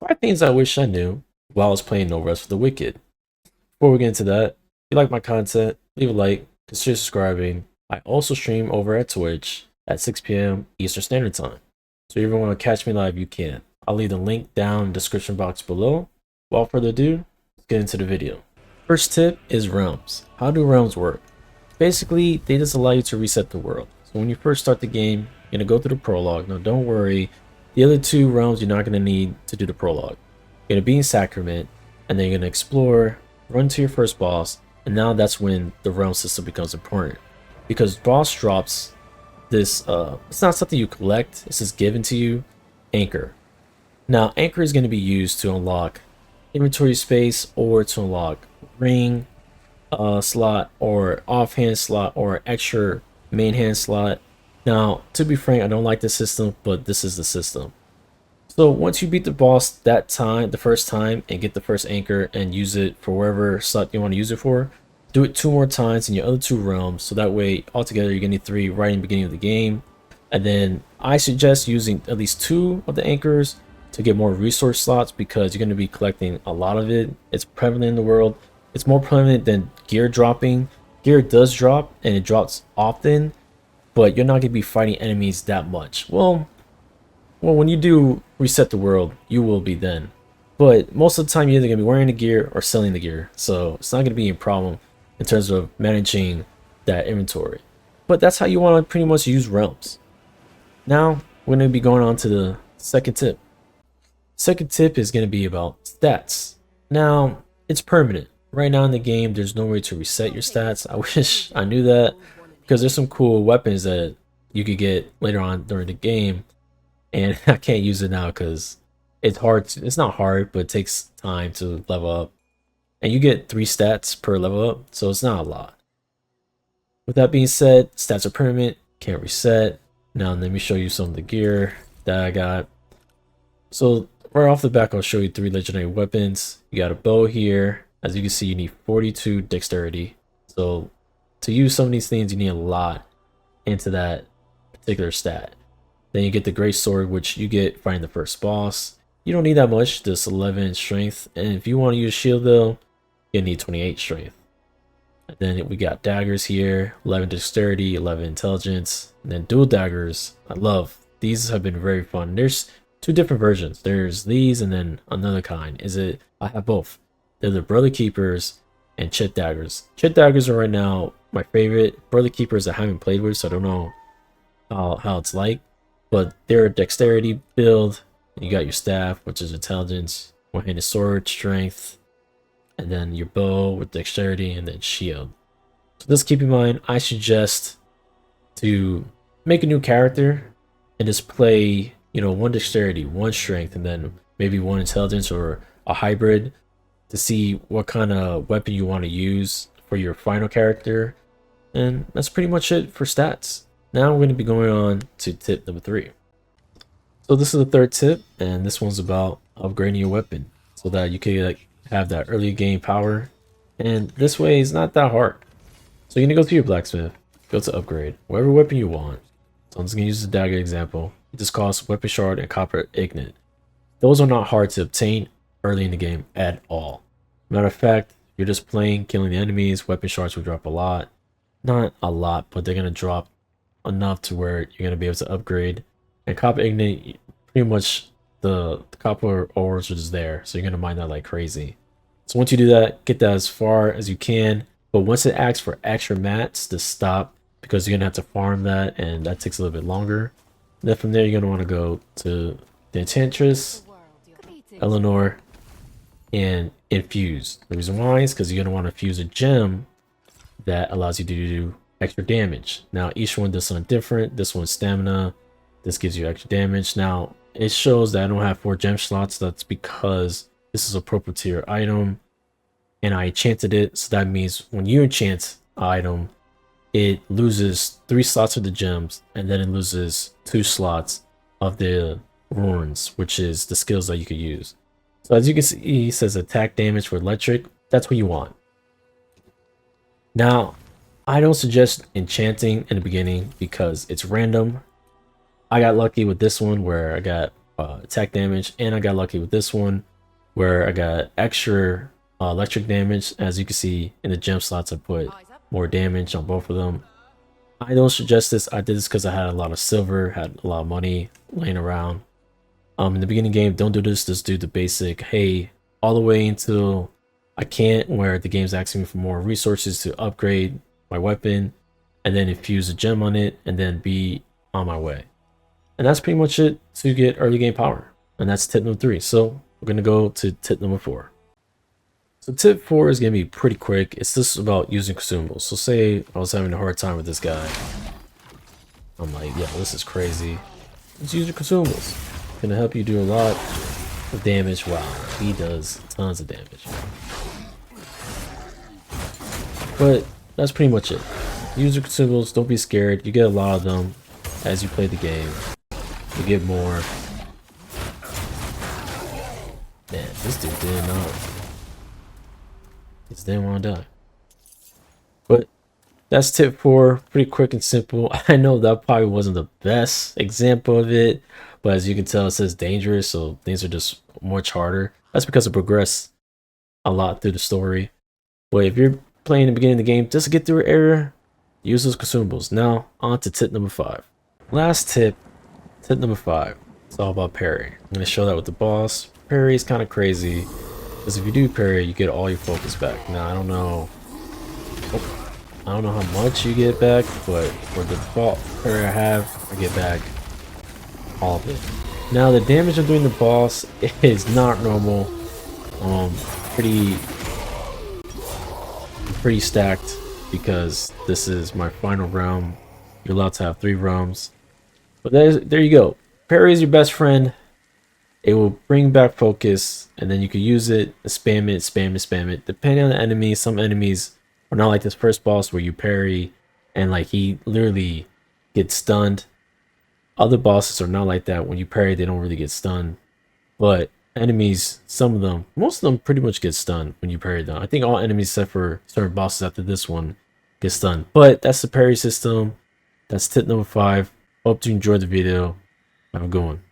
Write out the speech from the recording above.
5 things I wish I knew while I was playing No Rest for the Wicked. Before we get into that, if you like my content, leave a like, consider subscribing. I also stream over at Twitch at 6 p.m. Eastern Standard Time. So if you ever want to catch me live, you can. I'll leave the link down in the description box below. Without further ado, let's get into the video. First tip is realms. How do realms work? Basically, they just allow you to reset the world. So when you first start the game, you're going to go through the prologue. Now don't worry, the other 2 realms you're not going to need to do the prologue. You're going to be in Sacrament, and then you're going to explore, run to your first boss, and now that's when the realm system becomes important. Because boss drops this, it's not something you collect, it's just given to you, Anchor. Now Anchor is going to be used to unlock inventory space or to unlock ring slot or offhand slot or extra main hand slot. Now, to be frank, I don't like this system, but this is the system. So once you beat the boss the first time, and get the first anchor and use it for wherever slot you want to use it for, do it 2 more times in your other 2 realms. So that way, altogether, you're getting 3 right in the beginning of the game. And then I suggest using at least 2 of the anchors to get more resource slots because you're going to be collecting a lot of it. It's prevalent in the world. It's more prevalent than gear dropping. Gear does drop, and it drops often, but you're not going to be fighting enemies that much. Well, when you do reset the world, you will be then. But most of the time, you're either going to be wearing the gear or selling the gear. So it's not going to be a problem in terms of managing that inventory. But that's how you want to pretty much use realms. Now, we're going to be going on to the second tip. Second tip is going to be about stats. Now, it's permanent. Right now in the game, there's no way to reset your stats. I wish I knew that, because there's some cool weapons that you could get later on during the game, and I can't use it now because it's hard it's not hard, but it takes time to level up, and you get 3 stats per level up, so it's not a lot. With that being said, stats are permanent, can't reset. Now let me show you some of the gear that I got. So right off the back, I'll show you 3 legendary weapons. You got a bow here. As you can see, you need 42 dexterity. So to use some of these things, you need a lot into that particular stat. Then you get the great sword, which you get fighting the first boss. You don't need that much, just 11 strength. And if you want to use shield though, you need 28 strength. And then we got daggers here, 11 dexterity, 11 intelligence. And then dual daggers, I love. These have been very fun. There's 2 different versions. There's these and then another kind. I have both. They're the Brother Keepers and Chit Daggers. Chit Daggers are right now my favorite. Brother Keepers I haven't played with, so I don't know how it's like. But they're a dexterity build. You got your staff, which is intelligence, one-handed sword, strength, and then your bow with dexterity, and then shield. So just keep in mind, I suggest to make a new character and just play, 1 dexterity, 1 strength, and then maybe 1 intelligence or a hybrid, to see what kind of weapon you want to use for your final character. And that's pretty much it for stats. Now we're going to be going on to tip number 3. So this is the third tip, and this one's about upgrading your weapon so that you can have that early game power. And this way is not that hard. So you're going to go to your blacksmith, go to upgrade, whatever weapon you want. So I'm just going to use the dagger example. It just costs weapon shard and copper ignite. Those are not hard to obtain early in the game at all. Matter of fact, you're just playing, killing the enemies, weapon shards will drop a lot. Not a lot, but they're going to drop enough to where you're going to be able to upgrade. And copper ignite, pretty much the copper ores are just there, so you're going to mine that like crazy. So once you do that, get that as far as you can. But once it asks for extra mats, to stop, because you're going to have to farm that, and that takes a little bit longer. Then from there, you're going to want to go to the Enchantress, Eleanor, and infuse. The reason why is because you're going to want to fuse a gem that allows you to do extra damage. Now each one does something different. This one's stamina, this gives you extra damage. Now it shows that I don't have 4 gem slots. That's because this is a purple tier item and I enchanted it, so that means when you enchant an item, it loses 3 slots of the gems, and then it loses 2 slots of the runes, which is the skills that you could use. So as you can see, it says attack damage for electric. That's what you want. Now, I don't suggest enchanting in the beginning because it's random. I got lucky with this one where I got attack damage, and I got lucky with this one where I got extra electric damage. As you can see in the gem slots, I put more damage on both of them. I don't suggest this. I did this because I had a lot of silver, had a lot of money laying around. In the beginning game, don't do this. Just do the basic, hey, all the way until I can't, where the game's asking me for more resources to upgrade my weapon, and then infuse a gem on it, and then be on my way. And that's pretty much it to get early game power. And that's tip number 3. So we're gonna go to tip number 4. So tip 4 is gonna be pretty quick. It's just about using consumables. So say I was having a hard time with this guy. I'm like, yeah, this is crazy. Let's use your consumables. Gonna help you do a lot of damage. Wow, he does tons of damage. But that's pretty much it. Use your consumables, don't be scared. You get a lot of them as you play the game. You get more. Man, this dude did not. He just didn't want to die. But that's tip 4. Pretty quick and simple. I know that probably wasn't the best example of it, but as you can tell, it says dangerous, so things are just much harder. That's because I progress a lot through the story. But if you're playing the beginning of the game, just to get through an area, use those consumables. Now, on to tip number 5. Last tip, tip number 5. It's all about parry. I'm going to show that with the boss. Parry is kind of crazy, because if you do parry, you get all your focus back. Now, I don't know how much you get back, but for the default parry I have, I get back all of it. Now, the damage I'm doing the boss is not normal. Pretty stacked, because this is my final realm. You're allowed to have 3 realms. But there you go. Parry is your best friend. It will bring back focus, and then you can use it, spam it, spam it. Depending on the enemy, some enemies are not like this first boss where you parry and like he literally gets stunned. Other bosses are not like that. When you parry, they don't really get stunned. But enemies, some of them, most of them pretty much get stunned when you parry them. I think all enemies except for certain bosses after this one get stunned. But that's the parry system. That's tip number 5. Hope you enjoyed the video. Have a good one.